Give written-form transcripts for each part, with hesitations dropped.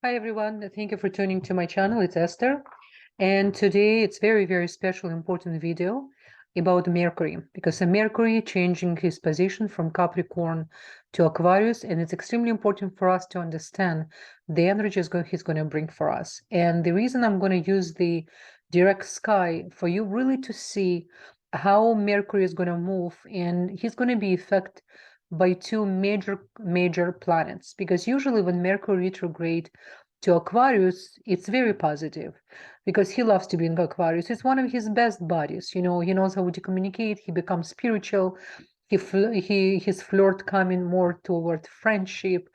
Hi everyone, thank you for tuning to my channel. It's Esther, and today it's very special important video about Mercury, because Mercury changing his position from Capricorn to Aquarius, and it's extremely important for us to understand the energy he's going to bring for us. And the reason I'm going to use the direct sky for you really to see how Mercury is going to move, and he's going to be affected by two major planets, because usually when Mercury retrograde to Aquarius, it's very positive because he loves to be in Aquarius. It's one of his best buddies. You know, he knows how to communicate. He becomes spiritual. His flirt coming more toward friendship,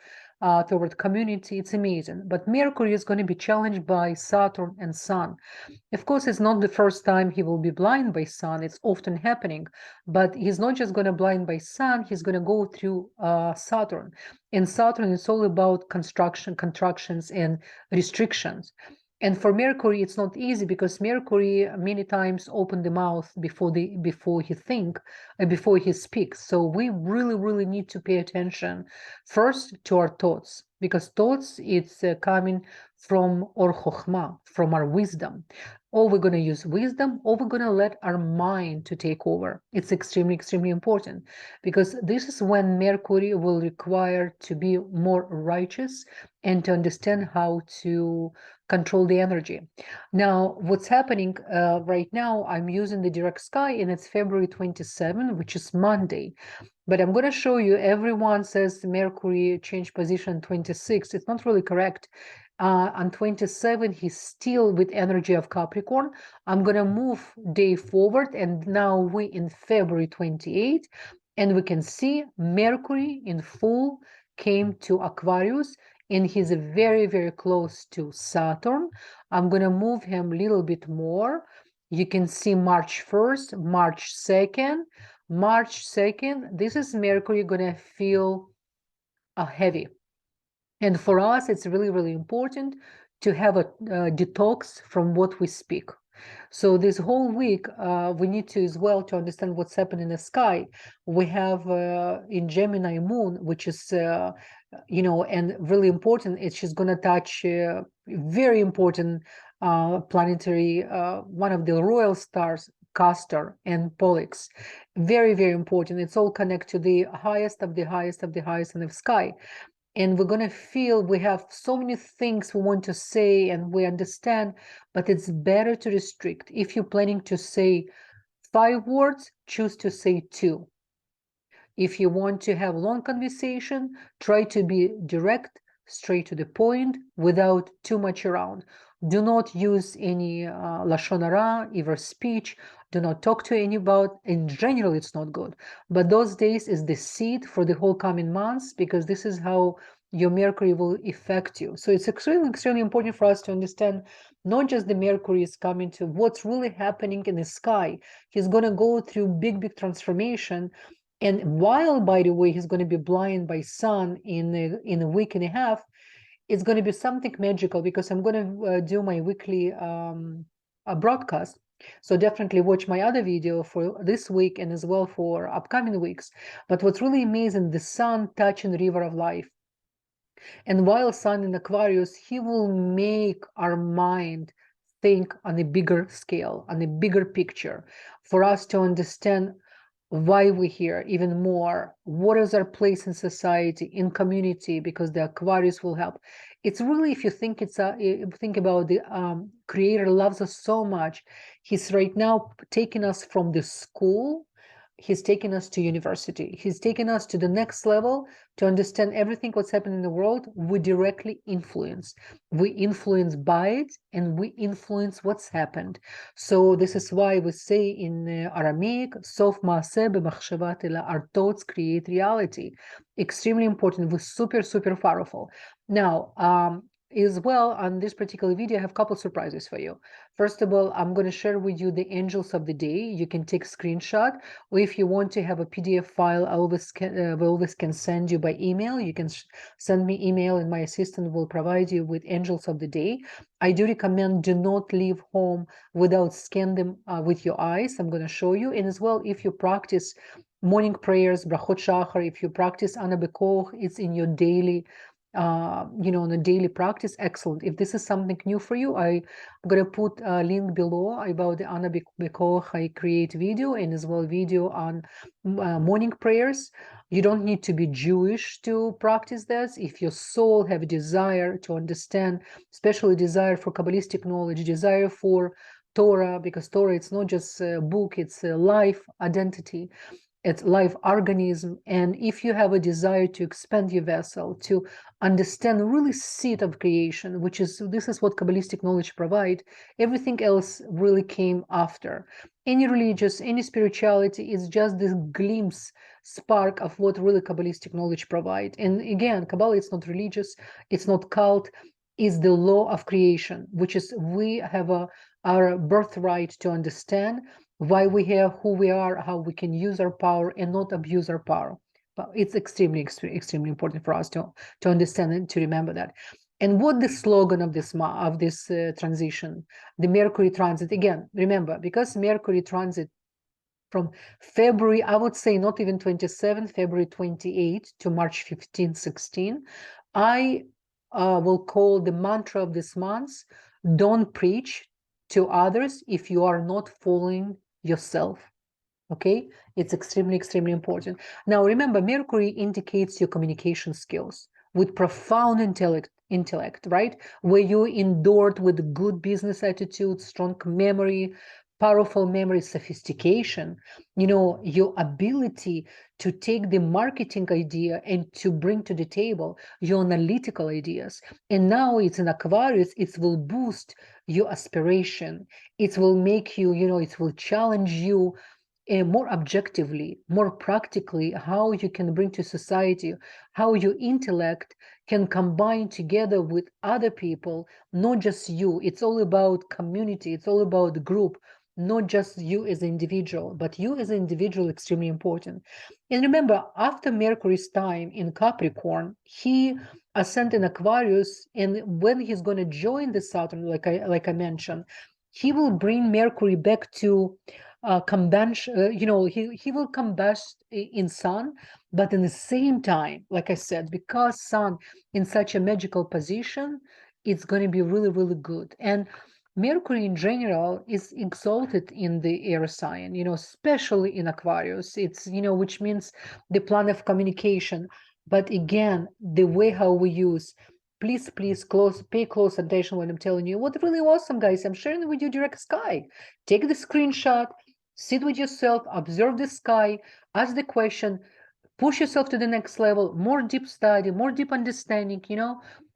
toward community. It's amazing. But Mercury is going to be challenged by Saturn and Sun. Of course, it's not the first time he will be blind by Sun. It's often happening, but he's not just going to blind by Sun. He's going to go through Saturn. In Saturn, it's all about contractions, and restrictions. And for Mercury, it's not easy because Mercury many times open the mouth before he speaks. So we really need to pay attention first to our thoughts, because thoughts it's coming from our chokhmah, from our wisdom. Or we're going to use wisdom, or we're going to let our mind to take over. It's extremely important, because this is when Mercury will require to be more righteous and to understand how to control the energy. Now, what's happening right now, I'm using the direct sky, and it's February 27, which is Monday. But I'm going to show you, everyone says Mercury changed position 26. It's not really correct. On 27, he's still with energy of Capricorn. I'm going to move day forward, and now we in February 28, and we can see Mercury in full came to Aquarius, and he's very close to Saturn. I'm going to move him a little bit more. You can see March 1st, March 2nd. March 2nd, this is Mercury going to feel heavy. And for us, it's really important to have a detox from what we speak. So this whole week, we need to as well to understand what's happening in the sky. We have in Gemini moon, which is, and really important, she's going to touch very important planetary, one of the royal stars, Castor and Pollux. Very important. It's all connected to the highest of the highest in the sky. And we're going to feel we have so many things we want to say and we understand, but it's better to restrict. If you're planning to say 5 words, choose to say 2. If you want to have long conversation, try to be direct, straight to the point, without too much around. Do not use any lashon hara, either speech. Do not talk to anybody. In general, it's not good. But those days is the seed for the whole coming months, because this is how your Mercury will affect you. So it's extremely important for us to understand not just the Mercury is coming to what's really happening in the sky. He's going to go through big transformation. And while, by the way, he's going to be blind by Sun in a week and a half, it's going to be something magical, because I'm going to do my weekly broadcast. So definitely watch my other video for this week and as well for upcoming weeks. But what's really amazing, the Sun touching the river of life. And while Sun in Aquarius, he will make our mind think on a bigger scale, on a bigger picture, for us to understand why we're here even more, what is our place in society, in community, because the Aquarius will help. It's really, if you think think about the Creator loves us so much, he's right now taking us from the school, he's taking us to university, he's taking us to the next level to understand everything what's happening in the world. We directly influence, we influence by it, and we influence what's happened. So this is why we say in Aramaic, sof maaseh b'machshava tela, our thoughts create reality. Extremely important, we're super powerful. Now, as well, on this particular video, I have a couple surprises for you. First of all, I'm going to share with you the angels of the day. You can take screenshot, or if you want to have a PDF file, I always can send you by email. You can send me email, and my assistant will provide you with angels of the day. I do recommend do not leave home without scan them with your eyes. I'm going to show you. And as well, if you practice morning prayers, brachot shachar, if you practice Ana Bekoch, it's in your daily on a daily practice, excellent. If this is something new for you, I'm going to put a link below about the Anna Bekoch I create video, and as well video on morning prayers. You don't need to be Jewish to practice this. If your soul have a desire to understand, especially desire for Kabbalistic knowledge, desire for Torah, because Torah, it's not just a book, it's a life identity. It's life organism. And if you have a desire to expand your vessel, to understand really seed of creation, which is, this is what Kabbalistic knowledge provide, everything else really came after. Any religious, any spirituality is just this glimpse, spark of what really Kabbalistic knowledge provide. And again, Kabbalah, it's not religious, it's not cult, it's the law of creation, which is we have our birthright to understand why we're here, who we are, how we can use our power and not abuse our power. But it's extremely, extremely important for us to understand and to remember that. And what the slogan of this transition, the Mercury transit, again, remember, because Mercury transit from February, I would say not even 27, February 28 to March 15, 16, I will call the mantra of this month, don't preach to others if you are not following yourself. Okay, it's extremely, extremely important. Now remember, Mercury indicates your communication skills with profound intellect, right? Where you endured with good business attitude, strong memory, powerful memory, sophistication, your ability to take the marketing idea and to bring to the table your analytical ideas. And now it's in Aquarius, it will boost your aspiration. It will make you, it will challenge you more objectively, more practically, how you can bring to society, how your intellect can combine together with other people, not just you. It's all about community, it's all about the group, not just you as an individual, but you as an individual, extremely important. And remember, after Mercury's time in Capricorn, he ascended in Aquarius, and when he's going to join the Saturn, like I mentioned, he will bring Mercury back to convention. He will combust in Sun, but in the same time, like I said, because Sun in such a magical position, it's going to be really, really good. And Mercury in general is exalted in the air sign, especially in Aquarius. It's, which means the planet of communication. But again, the way how we use, please pay close attention when I'm telling you what really awesome, guys. I'm sharing with you direct sky. Take the screenshot, sit with yourself, observe the sky, ask the question, push yourself to the next level, more deep study, more deep understanding,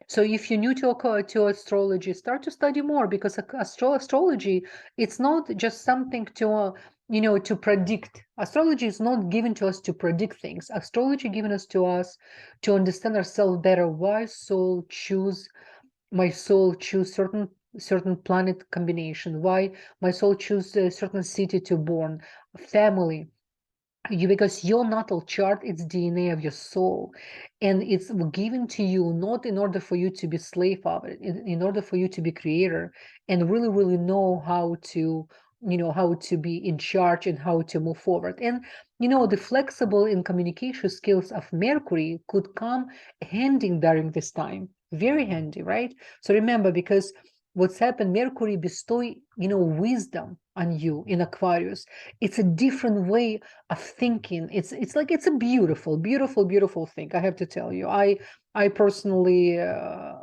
So if you're new to astrology, start to study more, because astrology, it's not just something to, to predict. Astrology is not given to us to predict things. Astrology given to us to understand ourselves better. Why my soul choose certain planet combination, why my soul choose a certain city to born, family, because your natal chart, it's DNA of your soul, and it's given to you not in order for you to be slave of it, in order for you to be creator and really, really know how to be in charge and how to move forward. And the flexible and communication skills of Mercury could come handy during this time, very handy, right? So remember, because what's happened, Mercury bestow wisdom on you in Aquarius. It's a different way of thinking. It's like, it's a beautiful, beautiful, beautiful thing, I have to tell you. I personally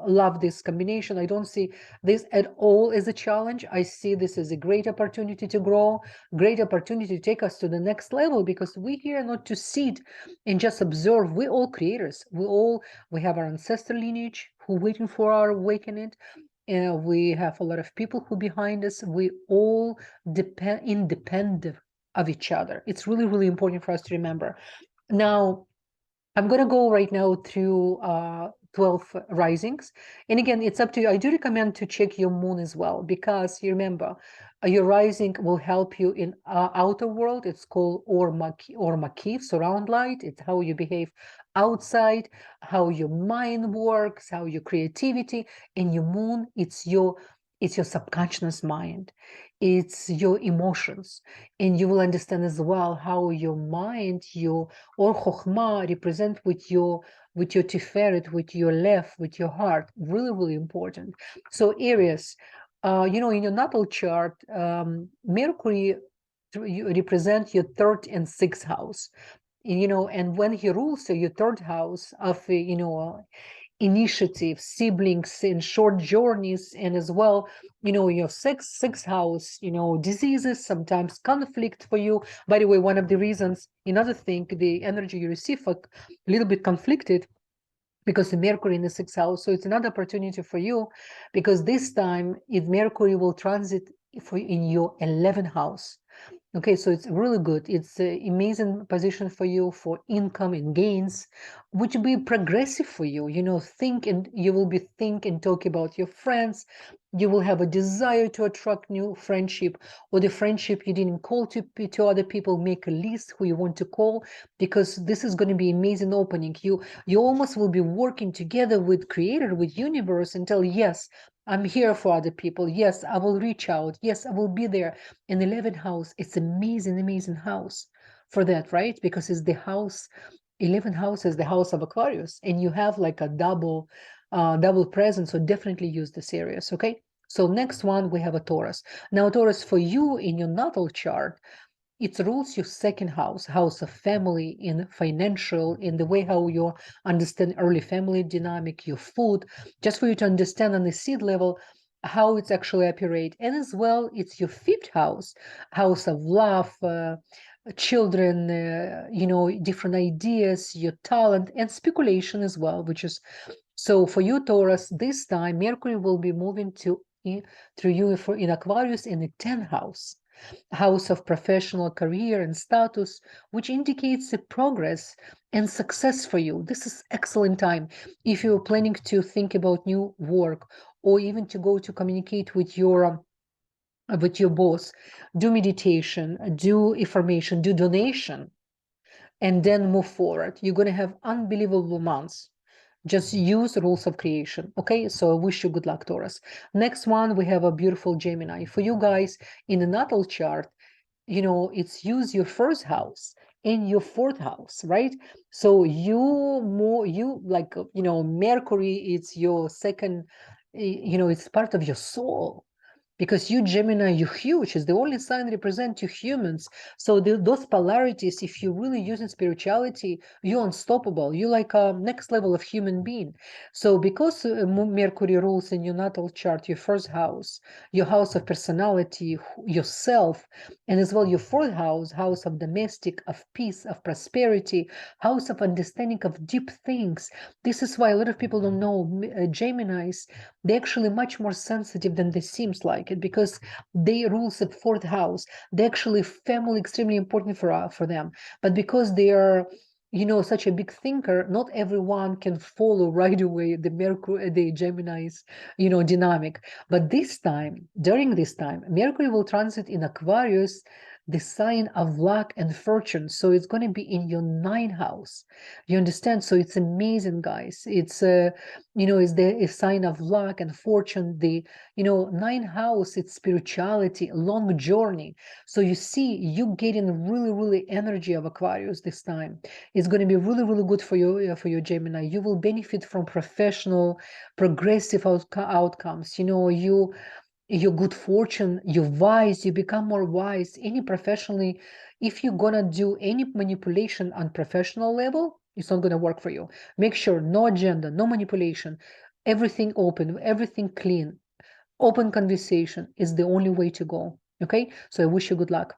love this combination. I don't see this at all as a challenge. I see this as a great opportunity to grow, great opportunity to take us to the next level, because we're here not to sit and just observe. We're all creators. We have our ancestor lineage who waiting for our awakening. We have a lot of people who behind us. We all independent of each other. It's really, really important for us to remember. Now, I'm going to go right now through 12 risings. And again, it's up to you. I do recommend to check your moon as well, because you remember, your rising will help you in outer world. It's called or makif, surround light. It's how you behave outside, how your mind works, how your creativity. And your moon, it's your it's your subconscious mind, it's your emotions, and you will understand as well how your mind, your or chokhmah represent with your tiferet, with your left, with your heart. Really, really important. So Aries, you know, in your natal chart, Mercury you represent your third and sixth house, you know, and when he rules so your third house of you know, initiative, siblings, and short journeys, and as well, you know, your sixth house, you know, diseases, sometimes conflict for you. By the way, one of the reasons, another thing, the energy you receive a little bit conflicted because the Mercury in the sixth house. So it's another opportunity for you, because this time if Mercury will transit for in your 11th house. Okay, so it's really good. It's an amazing position for you for income and gains, which will be progressive for you. You know, think and you will be think and talk about your friends. You will have a desire to attract new friendship, or the friendship you didn't call to other people. Make a list who you want to call, because this is going to be amazing opening. You almost will be working together with Creator, with Universe, and tell yes, I'm here for other people. Yes, I will reach out. Yes, I will be there. In 11th house, it's amazing, amazing house for that, right? Because it's the house, 11th house is the house of Aquarius, and you have like a double presence, so definitely use this areas, okay? So next one, we have a Taurus. Now, Taurus, for you in your natal chart, it rules your second house, house of family, in financial, in the way how you understand early family dynamic, your food, just for you to understand on the seed level how it's actually operate. And as well, it's your fifth house, house of love, children, you know, different ideas, your talent, and speculation as well, which is so for you, Taurus, this time Mercury will be moving through you in Aquarius in the 10th house, house of professional career and status, which indicates the progress and success for you. This is excellent time if you're planning to think about new work, or even to go to communicate with your boss. Do meditation, do affirmation, do donation, and then move forward. You're going to have unbelievable months. Just use rules of creation. Okay, so I wish you good luck, Taurus. Next one, we have a beautiful Gemini. For you guys in the natal chart, you know, it's use your first house in your fourth house, right? So you like, you know, Mercury, it's your second, you know, it's part of your soul, because you Gemini, you're huge. It's the only sign represent you humans. So those polarities, if you really use in spirituality, you're unstoppable. You're like a next level of human being. So because Mercury rules in your natal chart, your first house, your house of personality, yourself, and as well your fourth house, house of domestic, of peace, of prosperity, house of understanding of deep things. This is why a lot of people don't know Geminis, they're actually much more sensitive than they seems like it, because they rules the fourth house. They actually family extremely important for them, but because they are, you know, such a big thinker, not everyone can follow right away the Mercury, the Gemini's, you know, dynamic. But this time, during this time, Mercury will transit in Aquarius, the sign of luck and fortune. So it's going to be in your ninth house. You understand? So it's amazing, guys. It's you know, is the sign of luck and fortune. The, you know, ninth house, it's spirituality, long journey. So you see, you getting really, really energy of Aquarius this time. It's going to be really, really good for you, for your Gemini. You will benefit from professional, progressive outcomes. You know, your good fortune, you're wise, you become more wise. Any professionally, if you're gonna do any manipulation on professional level, it's not gonna work for you. Make sure no agenda, no manipulation, everything open, everything clean. Open conversation is the only way to go. Okay, so I wish you good luck.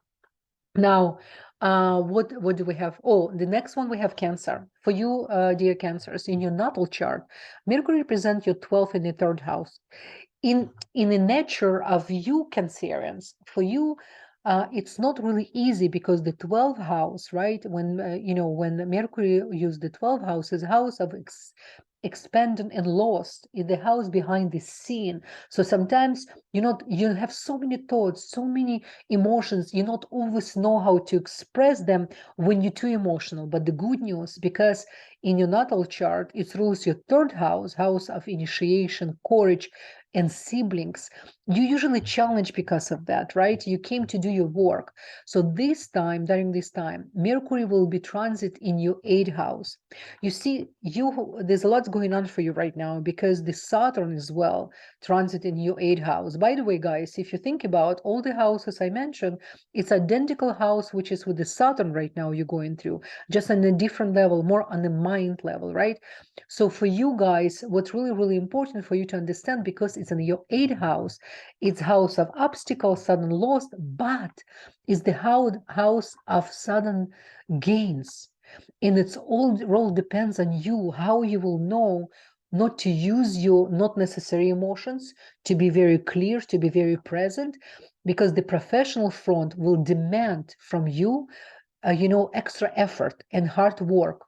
Now, what do we have? Oh, the next one we have Cancer. For you, dear Cancers, in your natal chart, Mercury represents your 12th and the third house. In the nature of you Cancerians, for you, it's not really easy, because the 12th house, right? When you know, when Mercury used the 12th house, is house of expanded and lost, in the house behind the scene. So sometimes you have so many thoughts, so many emotions, you not always know how to express them when you're too emotional. But the good news, because in your natal chart, it rules your third house, house of initiation, courage, and siblings. You usually challenge because of that, right? You came to do your work. So this time, during this time, Mercury will be transit in your 8th house. You see, there's a lot going on for you right now because the Saturn as well transit in your 8th house. By the way, guys, if you think about all the houses I mentioned, it's identical house, which is with the Saturn right now you're going through, just on a different level, more on the mind level, right? So for you guys, what's really, really important for you to understand, because it's in your 8th house, it's house of obstacles, sudden loss, but it's the house of sudden gains. And it's all depends on you, how you will know not to use your not necessary emotions, to be very clear, to be very present, because the professional front will demand from you, extra effort and hard work.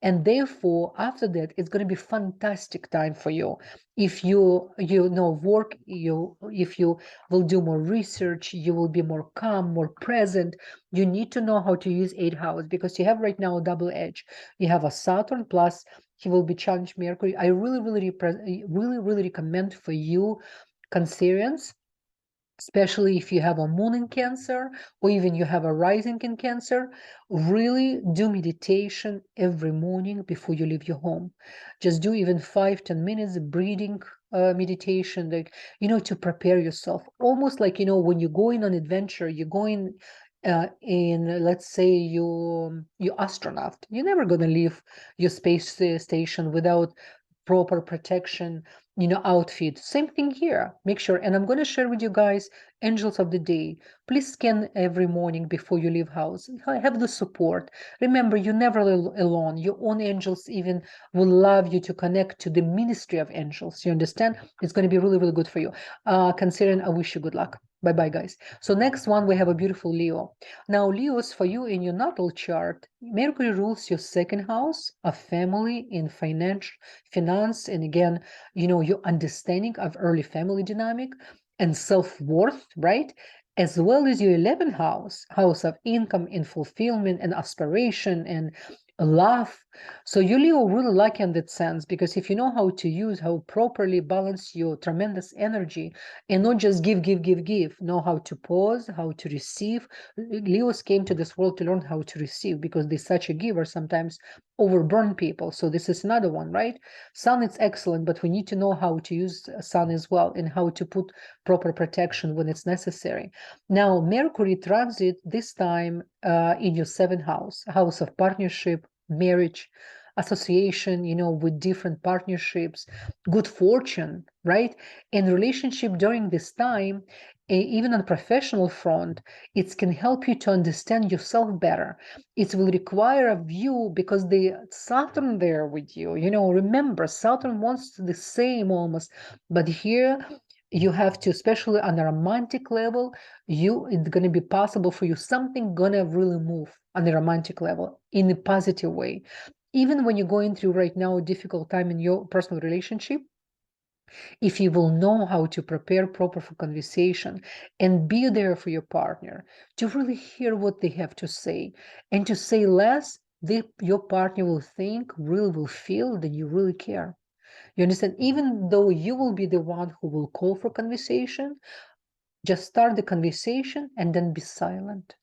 And therefore, after that, it's going to be fantastic time for you. If you know work, if you will do more research, you will be more calm, more present. You need to know how to use 8th house, because you have right now a double edge. You have a Saturn, plus he will be challenged Mercury. I really recommend for you, Cancerians, especially if you have a moon in Cancer, or even you have a rising in Cancer, really do meditation every morning before you leave your home. Just do even 5-10 minutes breathing meditation, like, to prepare yourself. Almost like, when you're going on adventure, you're going in, let's say you astronaut. You're never going to leave your space station without proper protection, outfit. Same thing here. Make sure, and I'm going to share with you guys angels of the day. Please scan every morning before you leave house. Have the support. Remember, you're never alone. Your own angels even will love you to connect to the ministry of angels. You understand? It's going to be really, really good for you. Considering, I wish you good luck. Bye bye, guys. So next one, we have a beautiful Leo. Now, Leos, for you in your natal chart, Mercury rules your 2nd house of family in finance, and again, your understanding of early family dynamic and self-worth, right? As well as your 11th house, house of income and fulfillment and aspiration and love. So you, Leo, really lucky in that sense, because if you know how properly balance your tremendous energy and not just give, know how to pause, how to receive. Leos came to this world to learn how to receive, because they're such a giver, sometimes overburn people. So this is another one, right? Sun is excellent, but we need to know how to use sun as well, and how to put proper protection when it's necessary. Now, Mercury transit this time in your 7th house, house of partnership, marriage, association, with different partnerships, good fortune, right? And relationship during this time, even on professional front, it can help you to understand yourself better. It will require of you, because the Saturn there with you, remember, Saturn wants the same almost, but here you have to, especially on a romantic level, it's going to be possible for you, something gonna really move on the romantic level in a positive way. Even when you're going through right now a difficult time in your personal relationship, if you will know how to prepare proper for conversation and be there for your partner, to really hear what they have to say, and to say less, your partner will think, really will feel that you really care. You understand? Even though you will be the one who will call for conversation, just start the conversation and then be silent.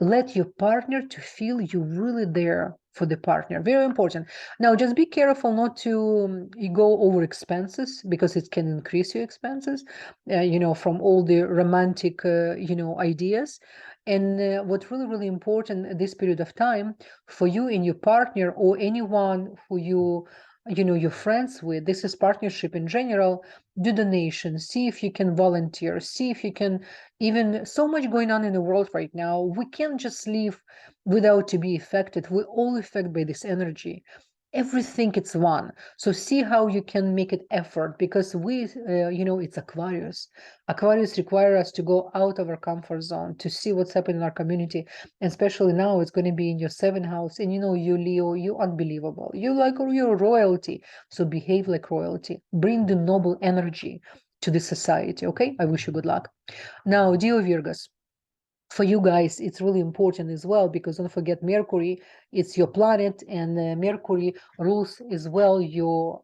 Let your partner to feel you really there for the partner. Very important. Now, just be careful not to go over expenses, because it can increase your expenses, from all the romantic, ideas. And what's really, really important at this period of time for you and your partner, or anyone who you're friends with, this is partnership in general, do donations, see if you can volunteer, see if you can, even so much going on in the world right now, we can't just live without to be affected. We're all affected by this energy. Everything it's one. So see how you can make it effort, because it's Aquarius. Aquarius require us to go out of our comfort zone, to see what's happening in our community. And especially now, it's going to be in your 7th house. And you, Leo, you're unbelievable. You're royalty. So behave like royalty. Bring the noble energy to the society. Okay? I wish you good luck. Now, Dio Virgas. for you guys, it's really important as well, because don't forget Mercury, it's your planet, and Mercury rules as well your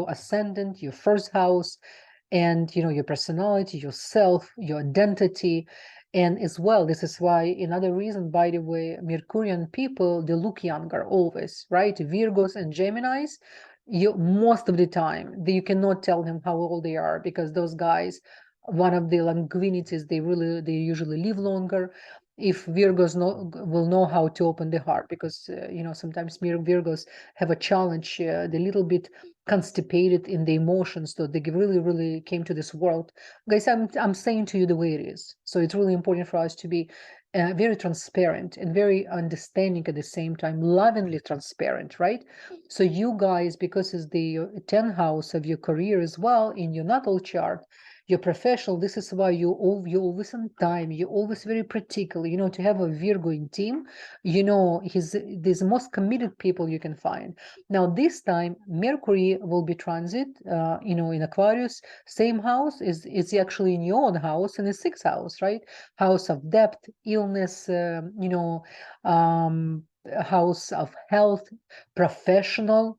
ascendant, your first house, and your personality, yourself, your identity. And as well, this is why another reason, by the way, Mercurian people, they look younger always, right? Virgos and Geminis, you most of the time you cannot tell them how old they are, because those guys, one of the languinities, they usually live longer. If Virgos will know how to open the heart, because sometimes Virgos have a challenge, they're a little bit constipated in the emotions, so they really came to this world. Guys, I'm saying to you the way it is. So it's really important for us to be very transparent and very understanding at the same time, lovingly transparent, right? So you guys, because it's the 10th house of your career as well in your natal chart, your professional, this is why you always on time, you're always very particular, to have a Virgo in team, he's the most committed people you can find. Now this time Mercury will be transit in Aquarius, same house is actually in your own house, in the 6th house, right? House of debt, illness, house of health, professional,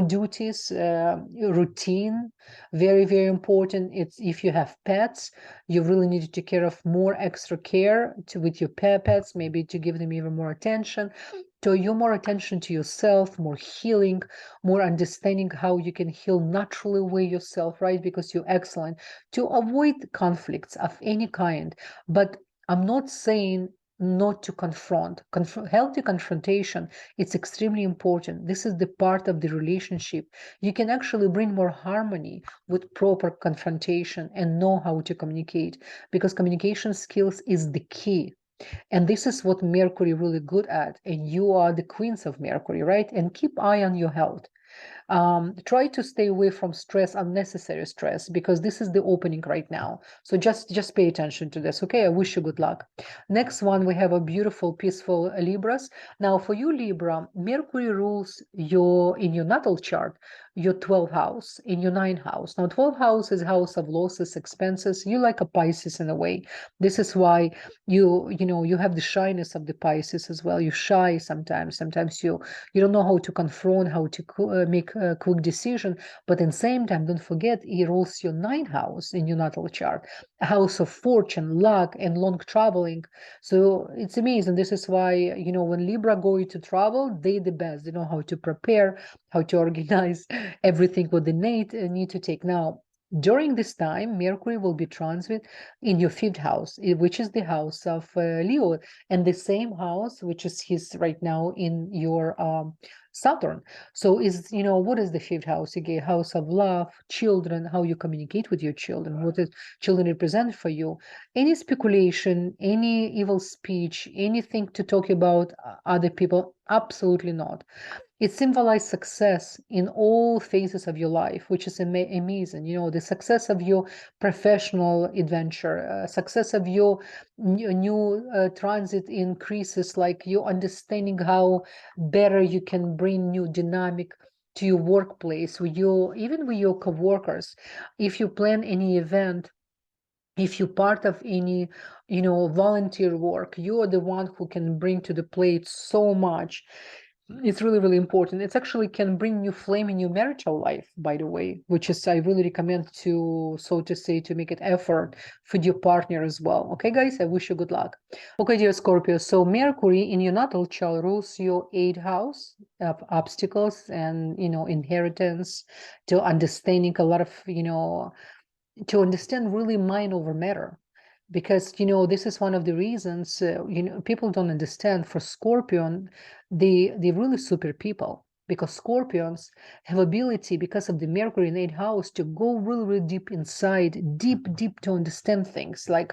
duties, routine, very important. It's if you have pets, you really need to take care of more extra care with your pets, maybe to give them even more attention, to you more attention to yourself, more healing, more understanding how you can heal naturally way yourself, right? Because you're excellent, to avoid conflicts of any kind. But I'm not saying not to confront. Healthy confrontation, it's extremely important. This is the part of the relationship. You can actually bring more harmony with proper confrontation and know how to communicate, because communication skills is the key. And this is what Mercury really good at. And you are the queens of Mercury, right? And keep eye on your health. Try to stay away from stress, unnecessary stress, because this is the opening right now. So just pay attention to this. Okay, I wish you good luck. Next one, we have a beautiful, peaceful Libras. Now for you, Libra, Mercury rules in your natal chart, your 12th house, in your 9th house. Now 12th house is house of losses, expenses. You like a Pisces in a way. This is why you have the shyness of the Pisces as well. You're shy sometimes you don't know how to confront, how to make a quick decision. But at the same time, don't forget, he rules your 9th house in your natal chart, a house of fortune, luck, and long traveling. So it's amazing. This is why, when Libra go to travel, they the best. They know how to prepare, how to organize everything what they need to take. Now, during this time, Mercury will be transit in your 5th house, which is the house of Leo, and the same house which is his right now in your Saturn. So what is the 5th house again? House of love, children, how you communicate with your children, what is children represent for you. Any speculation, any evil speech, anything to talk about other people, absolutely not. It symbolizes success in all phases of your life, which is amazing. The success of your professional adventure, success of your new transit increases, like you understanding how better you can bring new dynamic to your workplace, even with your coworkers. If you plan any event, if you're part of any volunteer work, you are the one who can bring to the plate so much. It's really important. It actually can bring new flame in your marital life, by the way, which is I really recommend to, so to say, to make it effort for your partner as well. Okay, guys, I wish you good luck. Okay, dear Scorpio, so Mercury in your natal chart rules your 8th house of obstacles and inheritance, to understanding a lot of to understand really mind over matter. Because this is one of the reasons people don't understand. For Scorpion, they really super people, because Scorpions have ability, because of the Mercury in 8th house, to go really deep inside, deep to understand things, like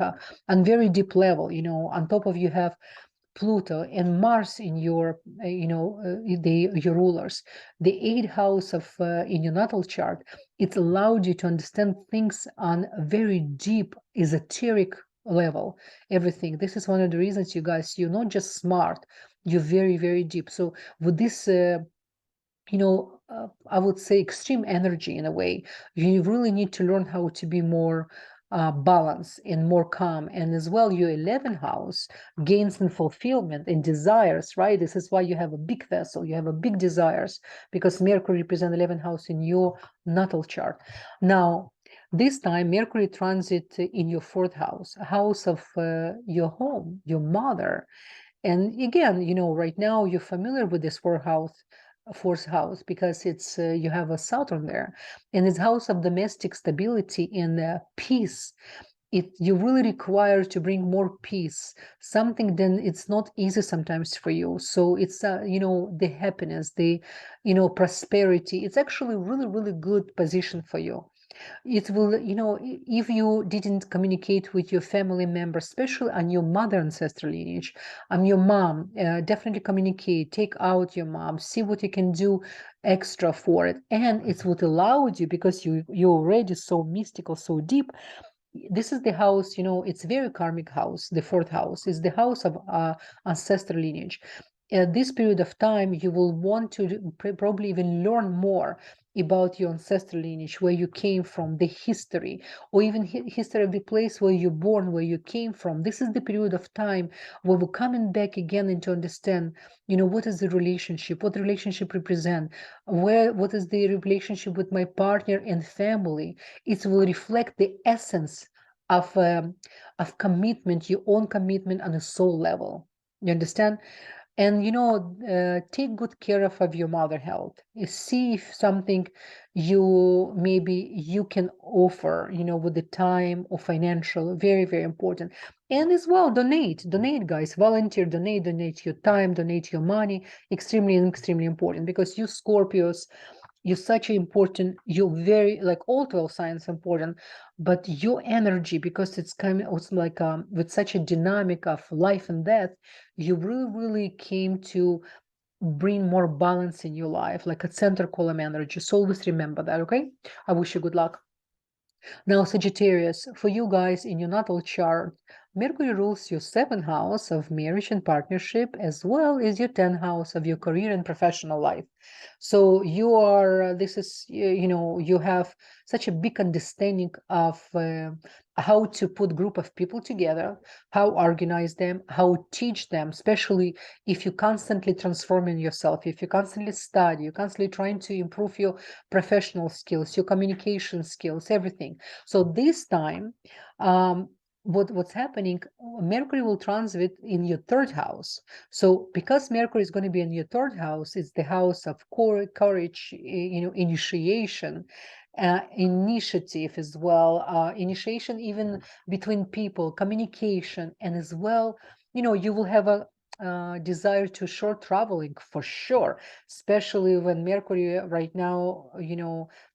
on very deep level. On top of you have Pluto and Mars in your, your rulers. The 8th house of in your natal chart, it allowed you to understand things on a very deep, esoteric level. Everything. This is one of the reasons, you guys, you're not just smart, you're very deep. So with this, I would say extreme energy in a way, you really need to learn how to be more balance and more calm. And as well, your 11th house gains and fulfillment and desires, right? This is why you have a big vessel, you have a big desires, because Mercury represents 11th house in your natal chart. Now, this time, Mercury transit in your 4th house, house of your home, your mother. And again, right now you're familiar with this fourth house, because it's you have a Saturn there, and it's house of domestic stability and peace. You really require to bring more peace, something then it's not easy sometimes for you. So it's the happiness, the prosperity. It's actually really, really good position for you. It will, if you didn't communicate with your family members, especially on your mother ancestral lineage, on your mom, definitely communicate, take out your mom, see what you can do extra for it. And it would allow you, because you're already so mystical, so deep. This is the house, it's a very karmic house. The 4th house is the house of ancestral lineage. At this period of time, you will want to probably even learn more about your ancestral lineage, where you came from, the history, or even history of the place where you're born, where you came from. This is the period of time where we're coming back again and to understand, what is the relationship, what the relationship represent, what is the relationship with my partner and family. It will reflect the essence of commitment, your own commitment on a soul level. You understand? And take good care of your mother health. See if something maybe you can offer, with the time or financial, very, very important. And as well, donate, guys, volunteer, donate your time, donate your money. Extremely, extremely important, because you Scorpios, you're such an important, you're very, like all 12 signs important, but your energy, because it's like with such a dynamic of life and death, you really, really came to bring more balance in your life, like a center column energy. So always remember that, okay? I wish you good luck. Now, Sagittarius, for you guys in your natal chart, Mercury rules your 7th house of marriage and partnership, as well as your 10th house of your career and professional life. So you are, this is, you have such a big understanding of how to put group of people together, how organize them, how teach them, especially if you constantly transforming yourself, if you constantly study, you're constantly trying to improve your professional skills, your communication skills, everything. So this time, what's happening, Mercury will transit in your 3rd house. So because Mercury is going to be in your 3rd house, it's the house of courage, initiation, initiative as well, initiation even between people, communication, and as well, you will have a desire to short traveling for sure, especially when Mercury right now,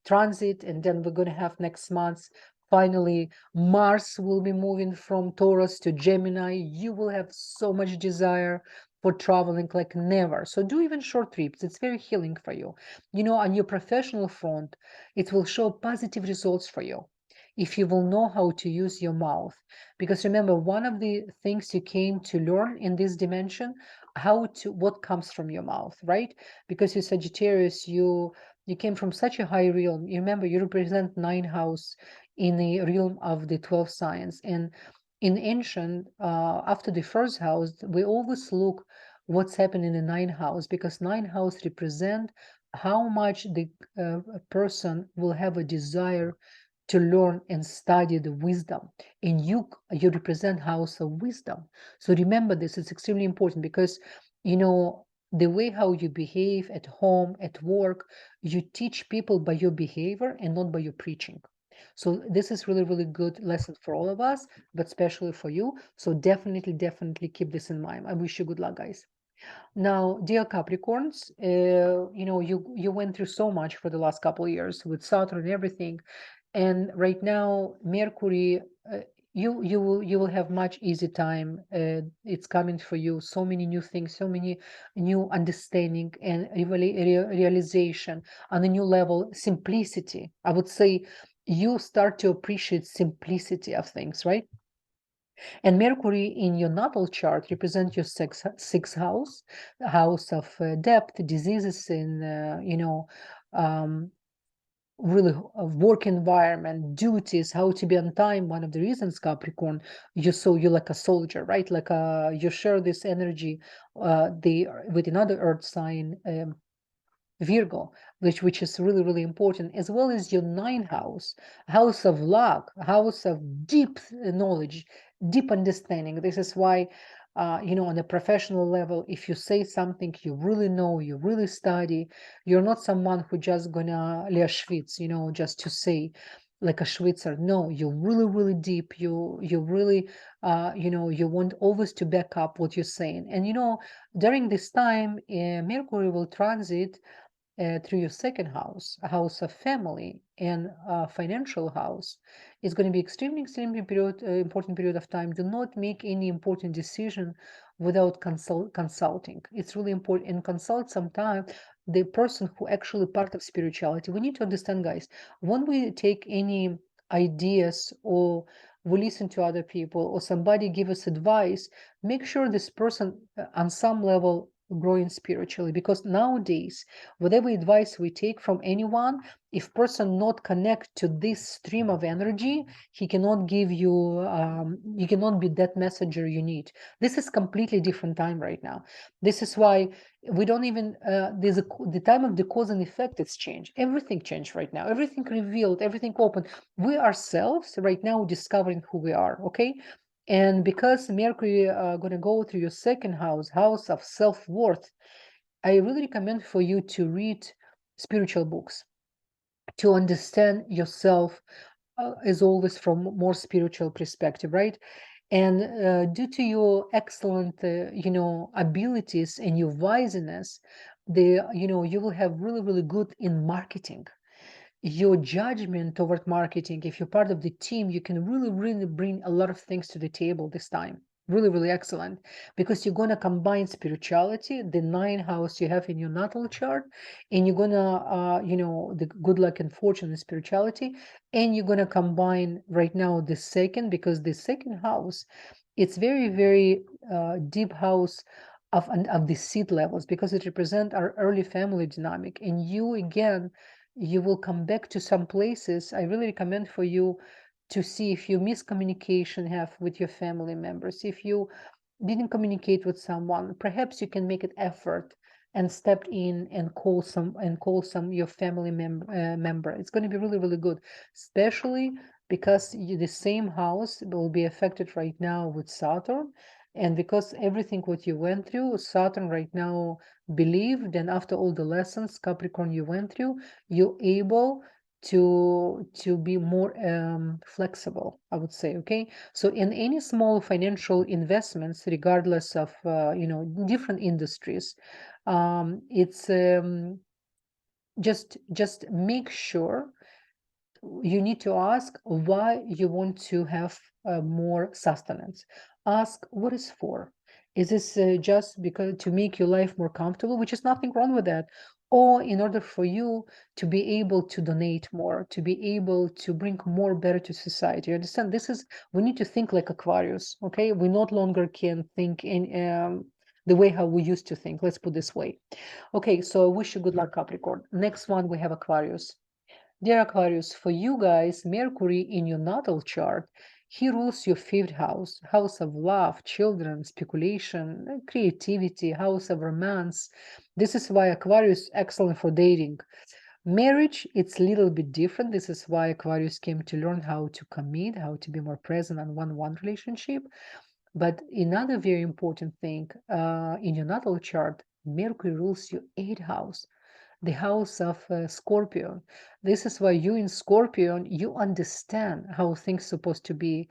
transit, and then we're going to have next month. Finally, Mars will be moving from Taurus to Gemini. You will have so much desire for traveling like never. So do even short trips. It's very healing for you. On your professional front, it will show positive results for you if you will know how to use your mouth. Because remember, one of the things you came to learn in this dimension, what comes from your mouth, right? Because you Sagittarius, you came from such a high realm. You remember, you represent 9th house in the realm of the 12 signs. And in ancient, after the 1st house, we always look what's happening in the 9th house, because 9th house represent how much the person will have a desire to learn and study the wisdom. And you represent house of wisdom. So remember this, it's extremely important, because the way how you behave at home, at work, you teach people by your behavior and not by your preaching. So this is really, really good lesson for all of us, but especially for you. So definitely keep this in mind. I wish you good luck, guys. Now, dear Capricorns, you went through so much for the last couple of years with Saturn and everything, and right now Mercury, you will have much easy time. It's coming for you. So many new things, so many new understanding and realization on a new level. Simplicity, I would say, you start to appreciate simplicity of things, right? And Mercury in your natal chart represents your sixth house, house of depth, diseases, in um, really work environment, duties, how to be on time. One of the reasons, Capricorn, you're like a soldier, right? Like you share this energy with another earth sign, Virgo, which is really, really important, as well as your ninth house, house of luck, house of deep knowledge, deep understanding. This is why, on a professional level, if you say something you really know, you really study, you're not someone who just gonna Schwitz, just to say like a Schwitzer. No, you're really, really deep. You really, you want always to back up what you're saying. And during this time, Mercury will transit through your second house, a house of family and financial house. It's going to be extremely important period of time. Do not make any important decision without consulting. It's really important, and consult sometime the person who actually part of spirituality. We need to understand, guys, when we take any ideas or we listen to other people or somebody give us advice, make sure this person on some level growing spiritually, because nowadays whatever advice we take from anyone, if person not connect to this stream of energy, he cannot give you, you cannot be that messenger you need. This is completely different time right now. This is why we don't even, the time of the cause and effect is changed. Everything changed right now. Everything revealed, everything open. We ourselves right now discovering who we are, okay? And because Mercury gonna go through your second house, house of self-worth, I really recommend for you to read spiritual books, to understand yourself, as always from more spiritual perspective, right? And due to your excellent, abilities and your wiseness, you will have really, really good in marketing. Your judgment toward marketing, if you're part of the team, you can really, really bring a lot of things to the table this time. Really, really excellent, because you're going to combine spirituality, the nine house you have in your natal chart, and you're going to, the good luck and fortune and spirituality, and you're going to combine right now the second, because the second house, it's very, very deep house of the seed levels, because it represents our early family dynamic. And you, again, you will come back to some places. I really recommend for you to see if you miscommunication have with your family members, if you didn't communicate with someone, perhaps you can make an effort and step in and call some your family member. It's going to be really, really good, especially because the same house will be affected right now with Saturn. And because everything what you went through, Saturn right now believed, and after all the lessons Capricorn you went through, you're able to be more flexible, I would say. Okay, so in any small financial investments, regardless of different industries, it's just make sure you need to ask why you want to have more sustenance. Ask what is for. Is this just because to make your life more comfortable, which is nothing wrong with that, or in order for you to be able to donate more, to be able to bring more better to society? You understand? This is, we need to think like Aquarius. Okay, we no longer can think in the way how we used to think. Let's put this way. Okay, so I wish you good luck, Capricorn. Next one, we have Aquarius. Dear Aquarius, for you guys, Mercury in your natal chart, he rules your fifth house, house of love, children, speculation, creativity, house of romance. This is why Aquarius is excellent for dating. Marriage, it's a little bit different. This is why Aquarius came to learn how to commit, how to be more present on one-on-one relationship. But another very important thing, in your natal chart, Mercury rules your eighth house, the house of Scorpion. This is why you in Scorpion, you understand how things supposed to be,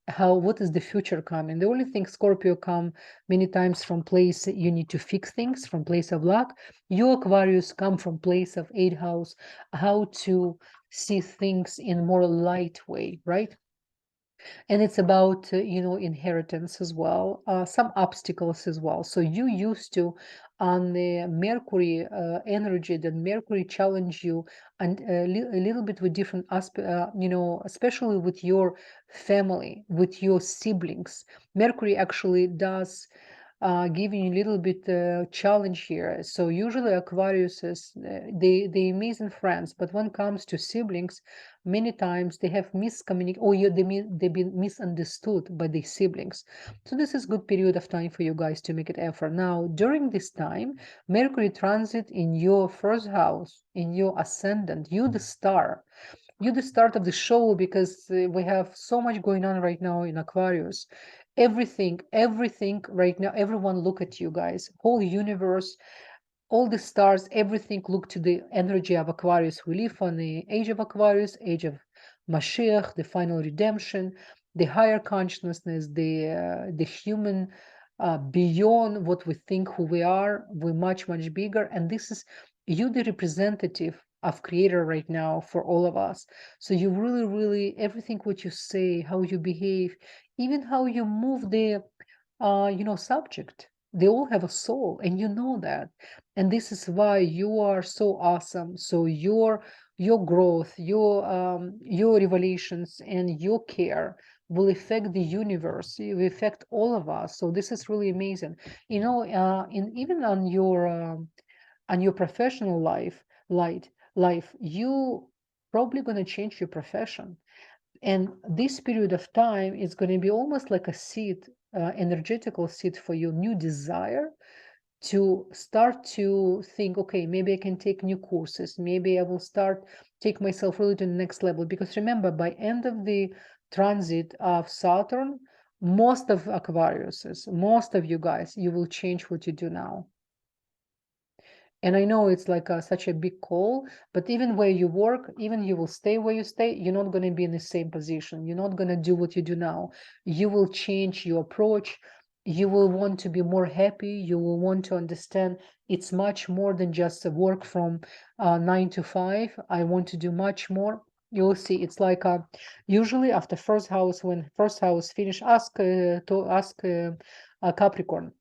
how what is the future coming. The only thing Scorpio come many times from place you need to fix things, from place of luck. You Aquarius come from place of eighth house, how to see things in more light way, right? And it's about inheritance as well, some obstacles as well. So you used to on the Mercury energy, that Mercury challenge you, and a little bit with different aspect, especially with your family, with your siblings. Mercury actually does giving you a little bit challenge here. So usually Aquarius is they amazing friends, but when it comes to siblings, many times they have miscommunicated, or they've been misunderstood by their siblings. So this is good period of time for you guys to make it effort. Now during this time, Mercury transit in your first house, in your ascendant, you the star. You the start of the show because we have so much going on right now in Aquarius. Everything right now, everyone look at you guys, whole universe, all the stars, everything look to the energy of Aquarius. We live on the age of Aquarius, age of Mashiach, the final redemption, the higher consciousness, the human beyond what we think who we are. We're much bigger, and this is you, the representative of Creator right now for all of us. So you really everything what you say, how you behave, even how you move the subject. They all have a soul, and you know that. And this is why you are so awesome. So your growth, your revelations, and your care will affect the universe. It will affect all of us. So this is really amazing. In even on your professional life, you probably gonna change your profession, and this period of time is going to be almost like a seed, energetical seed for your new desire to start to think, okay, maybe I can take new courses. Maybe I will start take myself really to the next level. Because remember, by end of the transit of Saturn, most of Aquariuses, most of you guys, you will change what you do now. And I know it's like such a big call, but even where you work, even you will stay where you stay, you're not going to be in the same position. You're not going to do what you do now. You will change your approach. You will want to be more happy. You will want to understand it's much more than just a work from 9 to 5. I want to do much more. You'll see. It's like usually after first house, when first house finish, ask Capricorn,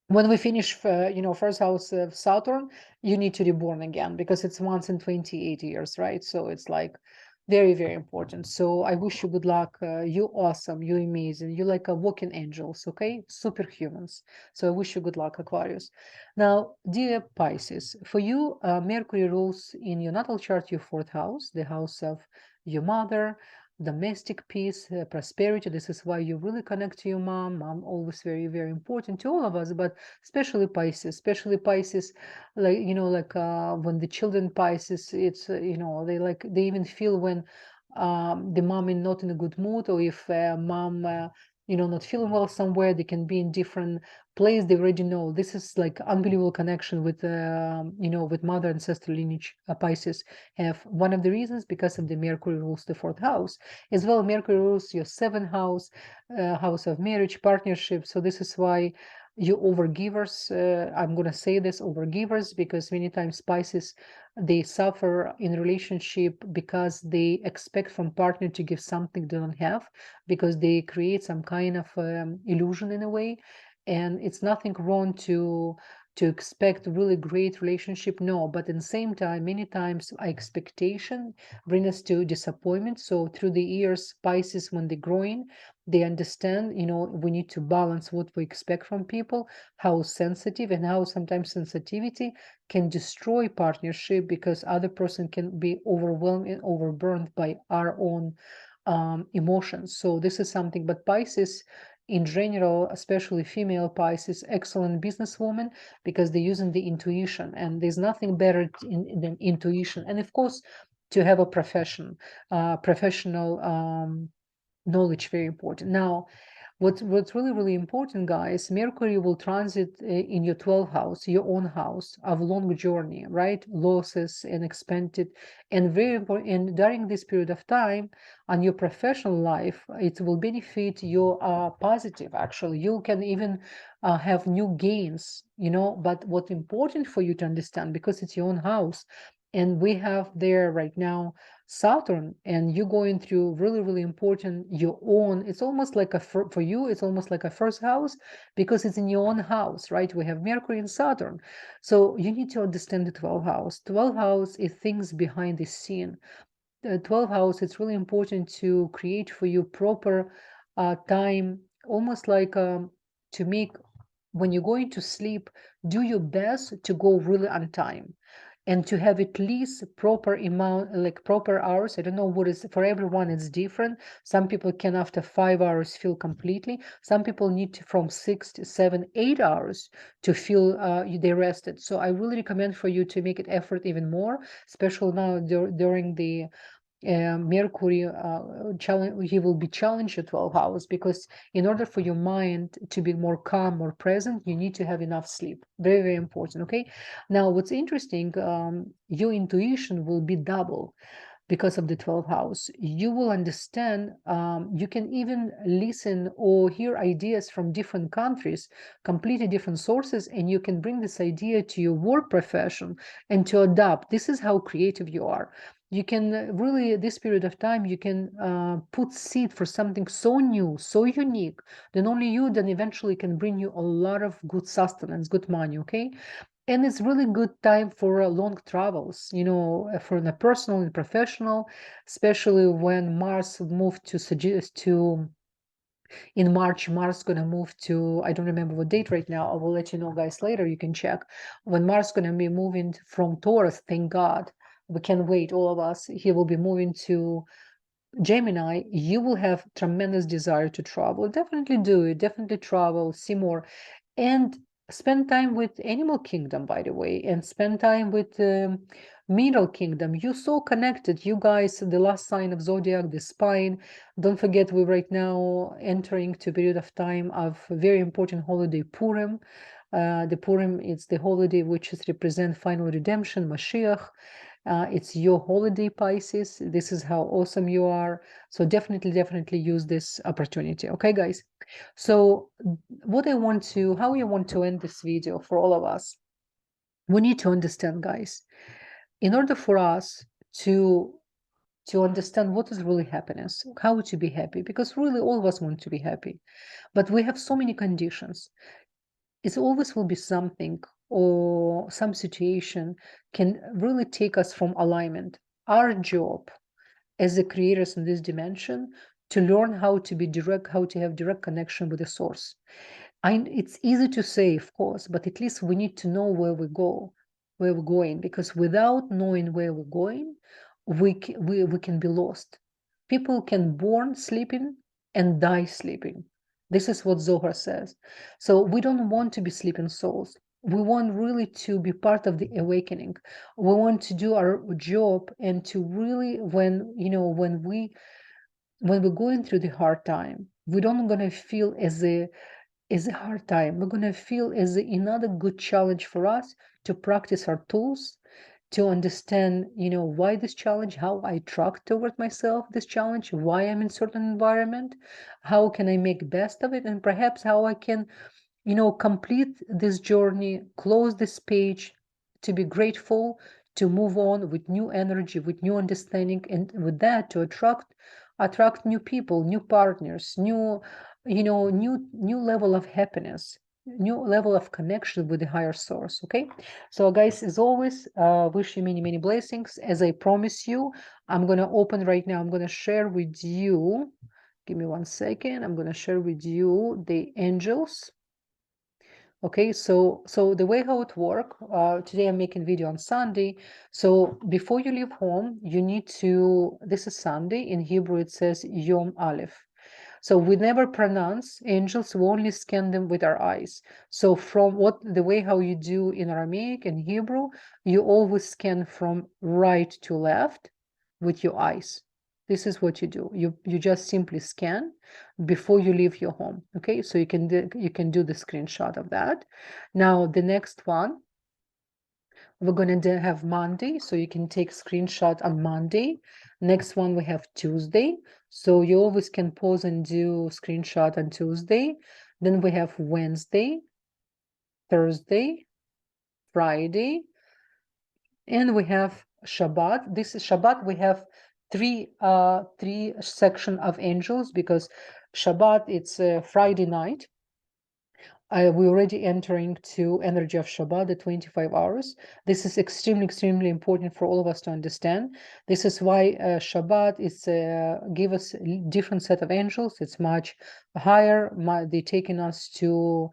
when we finish first house of Saturn, you need to reborn again because it's once in 28 years, right? So it's like very important. So I wish you good luck. You awesome, you amazing, you like a walking angels, okay, superhumans. So I wish you good luck, Aquarius. Now dear Pisces, for you, Mercury rules in your natal chart your fourth house, the house of your mother, domestic peace, prosperity. This is why you really connect to your mom. Mom always very important to all of us, but especially Pisces, when the children Pisces, it's they even feel when the mom is not in a good mood, or if mom not feeling well somewhere, they can be in different place. They already know this is like unbelievable connection with with mother and sister lineage. Pisces have one of the reasons because of the Mercury rules the fourth house as well. Mercury rules your seventh house, house of marriage, partnership. So this is why you overgivers, I'm going to say this, overgivers, because many times Pisces, they suffer in relationship because they expect from partner to give something they don't have, because they create some kind of illusion in a way. And it's nothing wrong to expect really great relationship, no, but at the same time, many times expectation bring us to disappointment. So through the years, Pisces, when they're growing, they understand, we need to balance what we expect from people, how sensitive, and how sometimes sensitivity can destroy partnership because other person can be overwhelmed and overburdened by our own emotions. So this is something. But Pisces in general, especially female Pisces, excellent businesswoman, because they're using the intuition, and there's nothing better than intuition. And of course, to have a professional knowledge, very important. Now, what's really important, guys, Mercury will transit in your 12th house, your own house of long journey, right? Losses and expanded, and very important. And during this period of time on your professional life, it will benefit your positive. Actually, you can even have new gains, but what's important for you to understand, because it's your own house, and we have there right now Saturn, and you're going through really important your own. It's almost like for you, it's almost like a first house because it's in your own house, right? We have Mercury and Saturn. So you need to understand the 12th house. 12th house is things behind the scene. The 12th house, it's really important to create for you proper time, almost like to make when you're going to sleep, do your best to go really on time and to have at least proper amount, like proper hours. I don't know what is for everyone, it's different. Some people can after 5 hours feel completely. Some people need from 6 to 7, 8 hours to feel they rested. So I really recommend for you to make it effort even more, especially now during the Mercury challenge. He will be challenged at 12 hours, because in order for your mind to be more calm, more present, you need to have enough sleep. Very, very important. Okay. Now, what's interesting, your intuition will be double because of the 12th house. You will understand, you can even listen or hear ideas from different countries, completely different sources, and you can bring this idea to your work profession and to adapt. This is how creative you are. You can really, this period of time, you can put seed for something so new, so unique, then only you then eventually can bring you a lot of good sustenance, good money, okay? And it's really good time for long travels, you know, for the personal and professional, especially when Mars moved to suggest to in March. Mars gonna move to, I don't remember what date right now. I will let you know, guys, later. You can check when Mars gonna be moving from Taurus. Thank God, we can wait, all of us. He will be moving to Gemini. You will have tremendous desire to travel. Definitely do it. Definitely travel, see more, and spend time with animal kingdom, by the way, and spend time with mineral kingdom. You're so connected, you guys. The last sign of zodiac, the spine. Don't forget, we're right now entering to a period of time of very important holiday, Purim. The Purim, it's the holiday which is represent final redemption, Mashiach. It's your holiday, Pisces. This is how awesome you are. So definitely use this opportunity. Okay, guys. So what I want to, how I want to end this video for all of us, we need to understand, guys, in order for us to understand what is really happiness, how to be happy, because really all of us want to be happy, but we have so many conditions. It always will be something or some situation can really take us from alignment. Our job as the creators in this dimension to learn how to be direct, how to have direct connection with the source. It's easy to say, of course, but at least we need to know where we go, where we're going, because without knowing where we're going, we can be lost. People can born sleeping and die sleeping. This is what Zohar says. So we don't want to be sleeping souls. We want really to be part of the awakening. We want to do our job and to really, when we're going through the hard time, we don't gonna feel as a hard time. We're gonna feel as another good challenge for us to practice our tools, to understand, why this challenge, how I track toward myself this challenge, why I'm in certain environment, how can I make best of it, and perhaps how I can, complete this journey, close this page, to be grateful, to move on with new energy, with new understanding, and with that to attract new people, new partners, new level of happiness, new level of connection with the higher source. Okay, so guys, as always, wish you many blessings. As I promise you, I'm going to open right now, I'm going to share with you, give me 1 second, I'm going to share with you the angels. Okay, so the way how it work, today I'm making video on Sunday. So before you leave home, you need to, this is Sunday, in Hebrew it says Yom Aleph. So we never pronounce angels, we only scan them with our eyes. So from the way how you do in Aramaic and Hebrew, you always scan from right to left with your eyes. This is what you do. You just simply scan before you leave your home. Okay, so you can do the screenshot of that. Now the next one, we're going to have Monday, so you can take screenshot on Monday. Next one, we have Tuesday, so you always can pause and do screenshot on Tuesday. Then we have Wednesday, Thursday, Friday, and we have Shabbat. This is Shabbat. We have three section of angels, because Shabbat, it's a Friday night. We're already entering to energy of Shabbat, the 25 hours. This is extremely important for all of us to understand. This is why Shabbat is give us a different set of angels. It's much higher. They're taking us to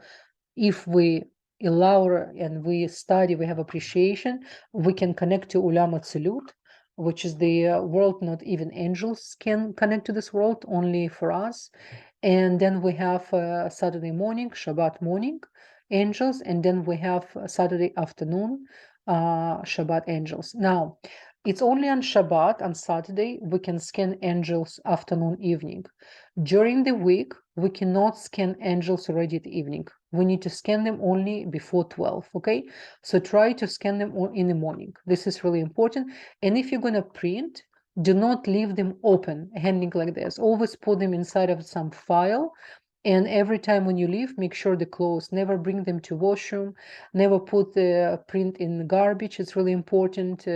if we allow and we study, we have appreciation, we can connect to Ulam Atzilut, which is the world not even angels can connect to this world, only for us. And then we have Saturday morning, Shabbat morning, angels, and then we have Saturday afternoon, Shabbat angels. Now, it's only on Shabbat, on Saturday, we can scan angels afternoon, evening. During the week, we cannot scan angels already at evening. We need to scan them only before 12, okay? So try to scan them in the morning. This is really important. And if you're going to print, do not leave them open, hanging like this. Always put them inside of some file. And every time when you leave, make sure the clothes, never bring them to washroom, never put the print in the garbage. It's really important.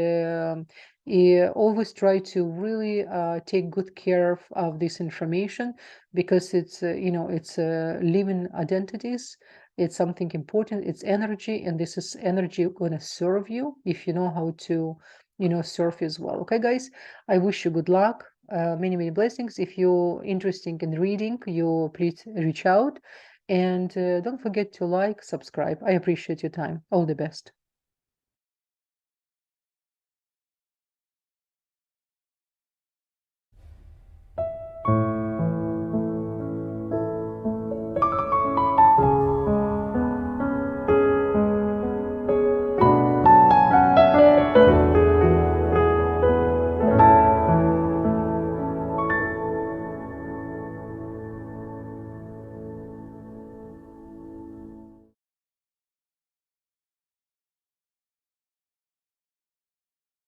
Always try to really take good care of this information, because it's, it's living identities. It's something important. It's energy, and this is energy going to serve you if you know how to, serve as well. Okay, guys, I wish you good luck. Many, many blessings. If you're interested in reading, you please reach out, and don't forget to like, subscribe. I appreciate your time. All the best.